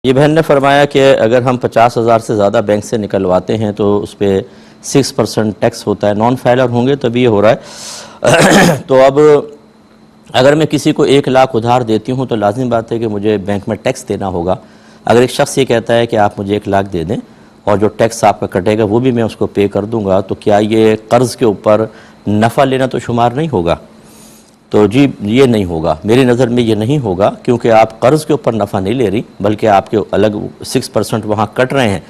ये बहन ने फरमाया कि अगर हम 50,000 से ज़्यादा बैंक से निकलवाते हैं तो उस पर 6% टैक्स होता है, नॉन फाइलर होंगे तभी ये हो रहा है। तो अब अगर मैं किसी को 1 लाख उधार देती हूँ तो लाजिम बात है कि मुझे बैंक में टैक्स देना होगा। अगर एक शख्स ये कहता है कि आप मुझे 1 लाख दे दें और जो टैक्स आपका कटेगा वो भी मैं उसको पे कर दूँगा, तो क्या ये कर्ज़ के ऊपर नफ़ा लेना तो शुमार नहीं होगा? तो जी ये नहीं होगा, मेरी नज़र में ये नहीं होगा, क्योंकि आप कर्ज़ के ऊपर नफ़ा नहीं ले रही बल्कि आपके अलग 6% वहाँ कट रहे हैं।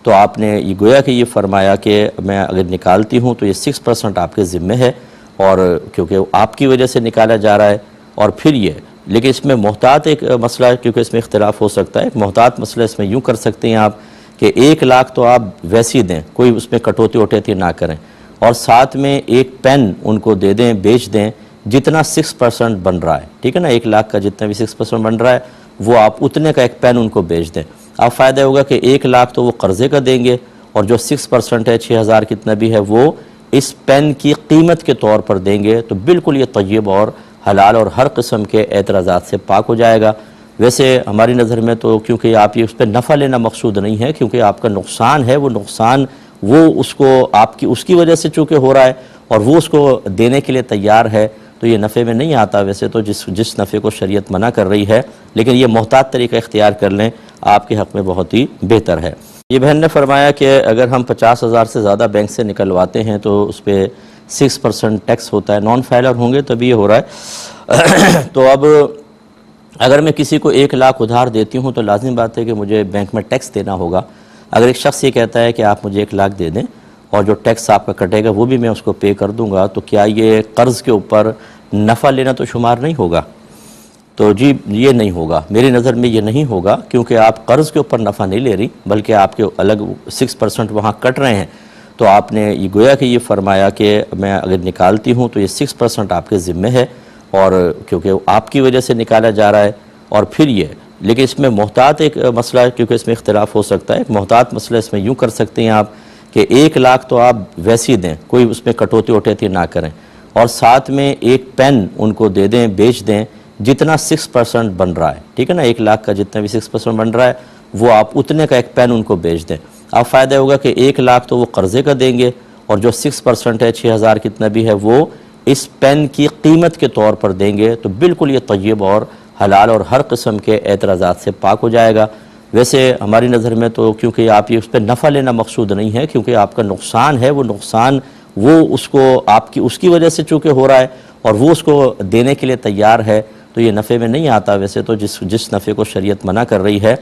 तो आपने ये गोया कि ये फरमाया कि मैं अगर निकालती हूँ तो ये 6% आपके ज़िम्मे है, और क्योंकि आपकी वजह से निकाला जा रहा है। और फिर ये, लेकिन इसमें मोहतात एक मसला है, क्योंकि इसमें इख्तिलाफ हो सकता है। एक मोहतात मसला इसमें यूँ कर सकते हैं आप कि 1 लाख तो आप वैसे ही दें, कोई उसमें कटौती वटौती ना करें, और साथ में एक पेन उनको दे दें, बेच दें, जितना 6% बन रहा है, ठीक है ना, 1 लाख का जितना भी 6% बन रहा है वो आप उतने का एक पेन उनको बेच दें। अब फ़ायदा होगा कि 1 लाख तो वो कर्ज़े का देंगे, और जो 6% है 6,000 कितना भी है वो इस पेन की कीमत के तौर पर देंगे। तो बिल्कुल ये तय्यब और हलाल और हर किस्म के एतराज़ात से पाक हो जाएगा। वैसे हमारी नज़र में तो क्योंकि आप ये उस पर नफ़ा लेना मकसूद नहीं है, क्योंकि आपका नुकसान है, वो नुकसान वो उसको आपकी उसकी वजह से चूँकि हो रहा है और वो उसको देने के लिए तैयार है, तो ये नफ़े में नहीं आता। वैसे तो जिस नफ़े को शरीयत मना कर रही है, लेकिन ये मोहतात तरीका इख्तियार कर लें, आपके हक़ में बहुत ही बेहतर है। ये बहन ने फरमाया कि अगर हम 50,000 से ज़्यादा बैंक से निकलवाते हैं तो उस पर 6% टैक्स होता है, नॉन फाइलर होंगे तभी ये हो रहा है। तो अब अगर मैं किसी को 1 लाख उधार देती हूँ तो लाजिम बात है कि मुझे बैंक में टैक्स देना होगा। अगर एक शख्स ये कहता है कि आप मुझे 1 लाख दे दें और जो टैक्स आपका कटेगा वो भी मैं उसको पे कर दूँगा, तो क्या ये कर्ज़ के ऊपर नफ़ा लेना तो शुमार नहीं होगा? तो जी ये नहीं होगा, मेरी नज़र में ये नहीं होगा, क्योंकि आप कर्ज़ के ऊपर नफ़ा नहीं ले रही बल्कि आपके अलग 6% वहाँ कट रहे हैं। तो आपने ये गोया कि ये फरमाया कि मैं अगर निकालती हूँ तो ये 6% आपके ज़िम्मे है, और क्योंकि आपकी वजह से निकाला जा रहा है। और फिर ये, लेकिन इसमें मोहतात एक मसला है, क्योंकि इसमें इख्तिलाफ हो सकता है। एक मोहतात मसला इसमें यूँ कर सकते हैं आप कि 1 लाख तो आप वैसे ही दें, कोई उसमें कटौती वटौती ना करें, और साथ में एक पेन उनको दे दें, बेच दें, जितना 6% बन रहा है, ठीक है ना, 1 लाख का जितना भी 6% बन रहा है वो आप उतने का एक पेन उनको बेच दें। अब फ़ायदा होगा कि 1 लाख तो वो कर्ज़े का देंगे, और जो 6% है 6,000 कितना भी है वो इस पेन की कीमत के तौर पर देंगे। तो बिल्कुल ये तय्यब और हलाल और हर किस्म के एतराज़ात से पाक हो जाएगा। वैसे हमारी नज़र में तो क्योंकि आप ये उस पर नफ़ा लेना मकसूद नहीं है, क्योंकि आपका नुकसान है, वो नुकसान वो उसको आपकी उसकी वजह से चूँकि हो रहा है और वो उसको देने के लिए तैयार है, तो ये नफ़े में नहीं आता। वैसे तो जिस नफ़े को शरीयत मना कर रही है,